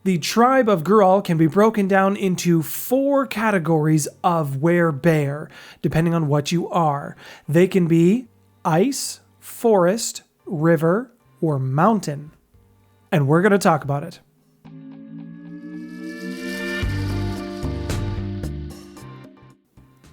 The tribe of Gurahl can be broken down into 4 categories of werebear, depending on what you are. They can be ice, forest, river, or mountain. And we're going to talk about it.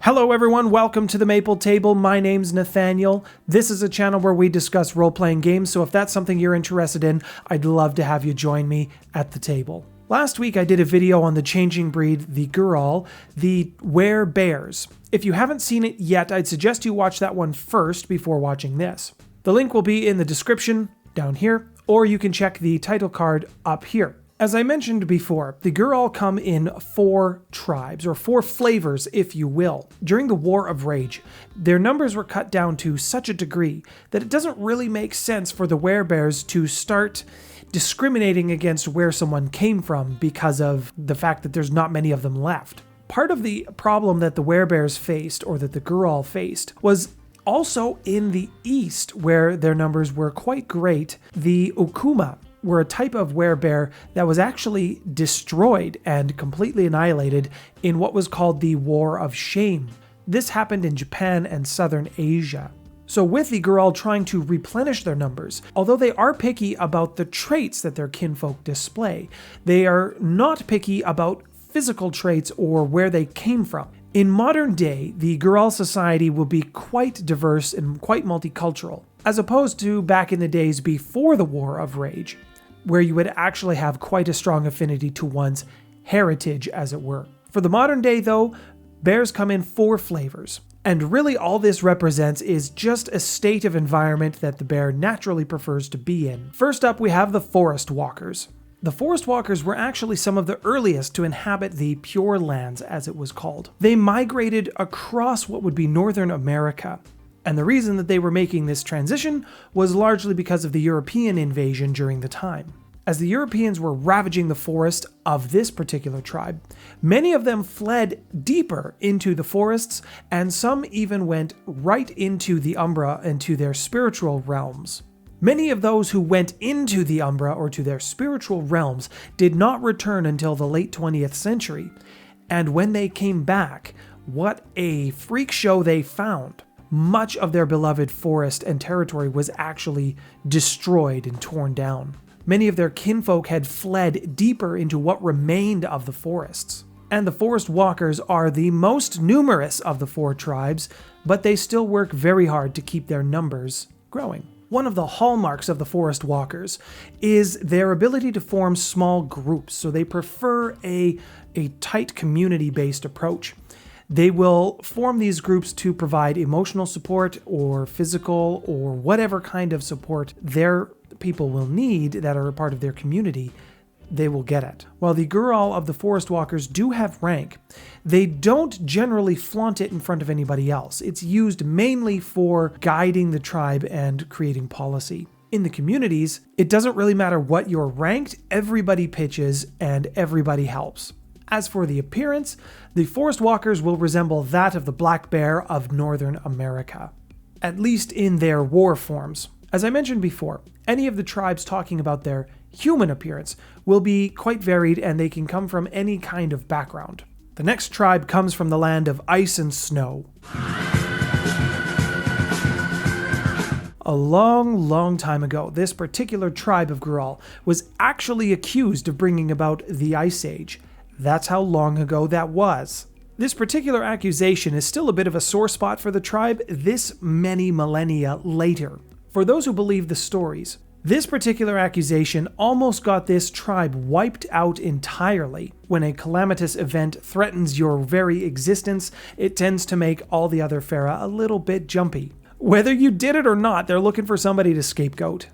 Hello everyone, welcome to the Maple Table. My name's Nathaniel. This is a channel where we discuss role-playing games, so if that's something you're interested in, I'd love to have you join me at the table. Last week I did a video on the changing breed, the Gurahl, the werebears. If you haven't seen it yet, I'd suggest you watch that one first before watching this. The link will be in the description down here, or you can check the title card up here. As I mentioned before, the Gurahl come in 4 tribes, or 4 flavors, if you will. During the War of Rage, their numbers were cut down to such a degree that it doesn't really make sense for the werebears to start discriminating against where someone came from because of the fact that there's not many of them left. Part of the problem that the werebears faced, or that the Gurahl faced, was also in the east, where their numbers were quite great. The Okuma were a type of werebear that was actually destroyed and completely annihilated in what was called the War of Shame. This happened in Japan and southern Asia. So with the Gurahl trying to replenish their numbers, although they are picky about the traits that their kinfolk display, they are not picky about physical traits or where they came from. In modern day, the Gurahl society will be quite diverse and quite multicultural, as opposed to back in the days before the War of Rage, where you would actually have quite a strong affinity to one's heritage, as it were. For the modern day, though, bears come in 4 flavors. And really all this represents is just a state of environment that the bear naturally prefers to be in. First up, we have the forest walkers. The forest walkers were actually some of the earliest to inhabit the Pure Lands, as it was called. They migrated across what would be Northern America. And the reason that they were making this transition was largely because of the European invasion during the time. As the Europeans were ravaging the forest of this particular tribe, many of them fled deeper into the forests, and some even went right into the Umbra and to their spiritual realms. Many of those who went into the Umbra or to their spiritual realms did not return until the late 20th century. And when they came back, what a freak show they found. Much of their beloved forest and territory was actually destroyed and torn down. Many of their kinfolk had fled deeper into what remained of the forests. And the forest walkers are the most numerous of the 4 tribes, but they still work very hard to keep their numbers growing. One of the hallmarks of the forest walkers is their ability to form small groups, so they prefer a tight community-based approach. They will form these groups to provide emotional support or physical or whatever kind of support their people will need that are a part of their community. They will get it. While the Gurahl of the Forest Walkers do have rank, they don't generally flaunt it in front of anybody else. It's used mainly for guiding the tribe and creating policy. In the communities, it doesn't really matter what you're ranked, everybody pitches and everybody helps. As for the appearance, the Forest Walkers will resemble that of the black bear of Northern America, at least in their war forms. As I mentioned before, any of the tribes talking about their human appearance will be quite varied, and they can come from any kind of background. The next tribe comes from the land of ice and snow. A long time ago, this particular tribe of Gurahl was actually accused of bringing about the Ice Age. That's how long ago that was. This particular accusation is still a bit of a sore spot for the tribe this many millennia later. For those who believe the stories, this particular accusation almost got this tribe wiped out entirely. When a calamitous event threatens your very existence, it tends to make all the other Fera a little bit jumpy. Whether you did it or not, they're looking for somebody to scapegoat.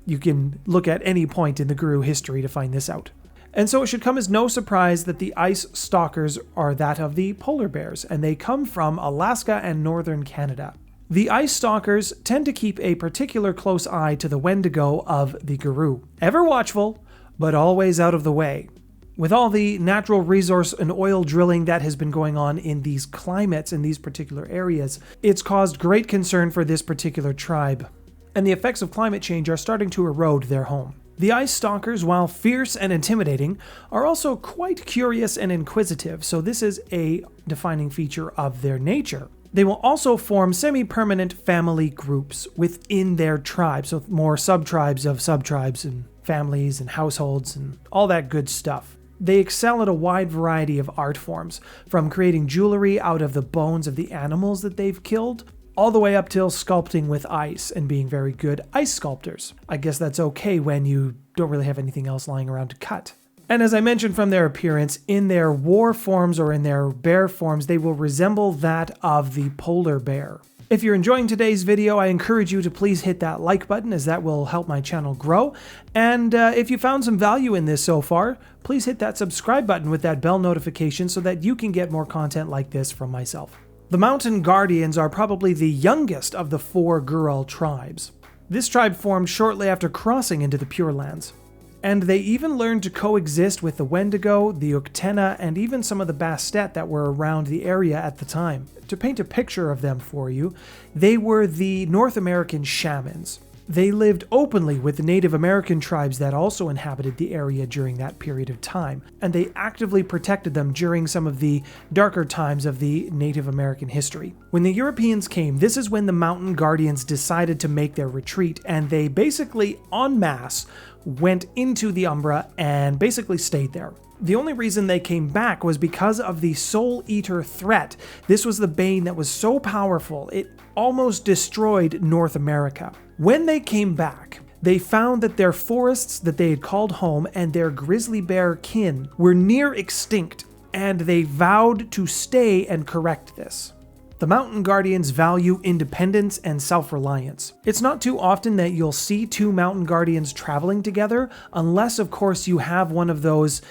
You can look at any point in the Guru history to find this out. And so it should come as no surprise that the ice stalkers are that of the polar bears, and they come from Alaska and northern Canada. The ice stalkers tend to keep a particular close eye to the Wendigo of the Guru. Ever watchful, but always out of the way. With all the natural resource and oil drilling that has been going on in these climates in these particular areas, it's caused great concern for this particular tribe. And the effects of climate change are starting to erode their home. The Ice Stalkers, while fierce and intimidating, are also quite curious and inquisitive, so this is a defining feature of their nature. They will also form semi-permanent family groups within their tribes, so more sub-tribes of sub-tribes and families and households and all that good stuff. They excel at a wide variety of art forms, from creating jewelry out of the bones of the animals that they've killed, all the way up till sculpting with ice and being very good ice sculptors. I guess that's okay when you don't really have anything else lying around to cut. And as I mentioned from their appearance, in their war forms or in their bear forms, they will resemble that of the polar bear. If you're enjoying today's video, I encourage you to please hit that like button, as that will help my channel grow. And if you found some value in this so far, please hit that subscribe button with that bell notification so that you can get more content like this from myself. The Mountain Guardians are probably the youngest of the 4 Gurahl tribes. This tribe formed shortly after crossing into the Pure Lands. And they even learned to coexist with the Wendigo, the Uktena, and even some of the Bastet that were around the area at the time. To paint a picture of them for you, they were the North American shamans. They lived openly with the Native American tribes that also inhabited the area during that period of time, and they actively protected them during some of the darker times of the Native American history. When the Europeans came, this is when the Mountain Guardians decided to make their retreat, and they basically en masse went into the Umbra and basically stayed there. The only reason they came back was because of the Soul Eater threat. This was the bane that was so powerful, it almost destroyed North America. When they came back, they found that their forests that they had called home and their grizzly bear kin were near extinct, and they vowed to stay and correct this. The Mountain Guardians value independence and self-reliance. It's not too often that you'll see 2 Mountain Guardians traveling together, unless of course you have one of those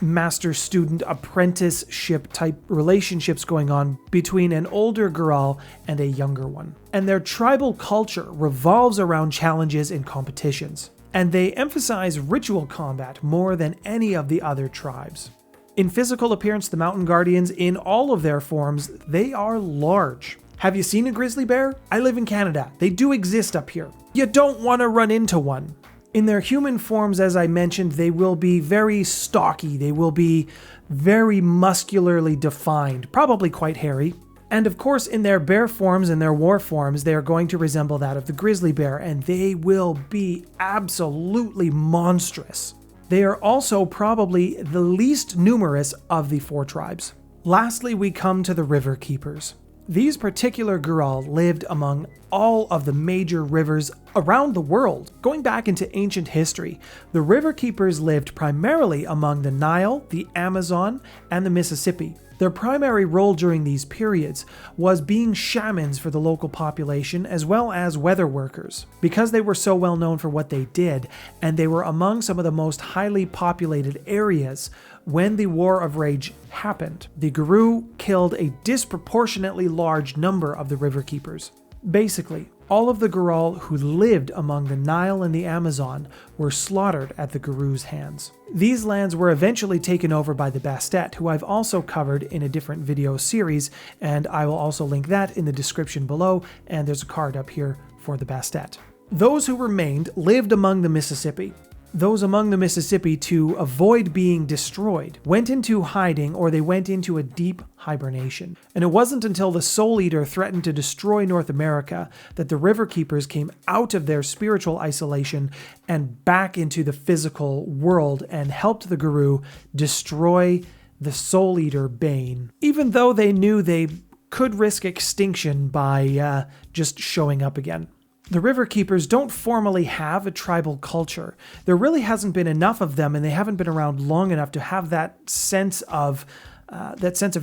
master-student apprenticeship type relationships going on between an older Gurahl and a younger one. And their tribal culture revolves around challenges and competitions. And they emphasize ritual combat more than any of the other tribes. In physical appearance, the Mountain Guardians, in all of their forms, they are large. Have you seen a grizzly bear? I live in Canada. They do exist up here. You don't want to run into one. In their human forms, as I mentioned, they will be very stocky. They will be very muscularly defined, probably quite hairy. And of course, in their bear forms and their war forms, they are going to resemble that of the grizzly bear, and they will be absolutely monstrous. They are also probably the least numerous of the 4 tribes. Lastly, we come to the River Keepers. These particular Gurahl lived among all of the major rivers around the world. Going back into ancient history, the River Keepers lived primarily among the Nile, the Amazon, and the Mississippi. Their primary role during these periods was being shamans for the local population as well as weather workers. Because they were so well known for what they did, and they were among some of the most highly populated areas when the War of Rage happened, the Guru killed a disproportionately large number of the River Keepers. Basically, all of the Gurahl who lived among the Nile and the Amazon were slaughtered at the Guru's hands. These lands were eventually taken over by the Bastet, who I've also covered in a different video series, and I will also link that in the description below, and there's a card up here for the Bastet. Those who remained lived among the Mississippi. Those among the Mississippi, to avoid being destroyed, went into hiding, or they went into a deep hibernation. And it wasn't until the Soul Eater threatened to destroy North America that the River Keepers came out of their spiritual isolation and back into the physical world and helped the Guru destroy the Soul Eater bane, even though they knew they could risk extinction by just showing up again. The River Keepers don't formally have a tribal culture. There really hasn't been enough of them, and they haven't been around long enough to have that sense of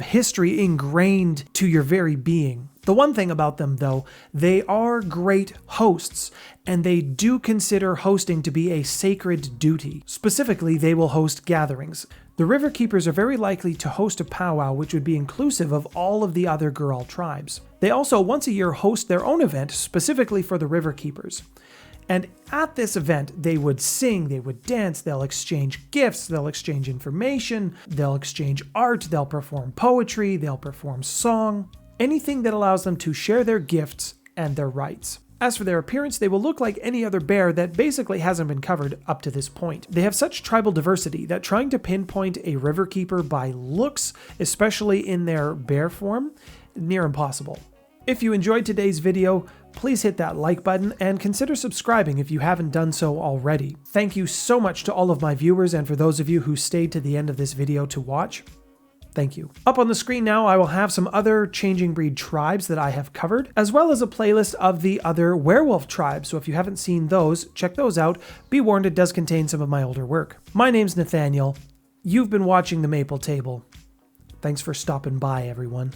history ingrained to your very being. The one thing about them, though, they are great hosts, and they do consider hosting to be a sacred duty. Specifically, they will host gatherings. The River Keepers are very likely to host a powwow which would be inclusive of all of the other Gurahl tribes. They also once a year host their own event specifically for the River Keepers. And at this event, they would sing, they would dance, they'll exchange gifts, they'll exchange information, they'll exchange art, they'll perform poetry, they'll perform song, anything that allows them to share their gifts and their rights. As for their appearance, they will look like any other bear that basically hasn't been covered up to this point. They have such tribal diversity that trying to pinpoint a river keeper by looks, especially in their bear form, near impossible. If you enjoyed today's video, please hit that like button and consider subscribing if you haven't done so already. Thank you so much to all of my viewers and for those of you who stayed to the end of this video to watch. Thank you. Up on the screen now, I will have some other changing breed tribes that I have covered, as well as a playlist of the other werewolf tribes. So if you haven't seen those, check those out. Be warned, it does contain some of my older work. My name's Nathaniel. You've been watching The Maple Table. Thanks for stopping by, everyone.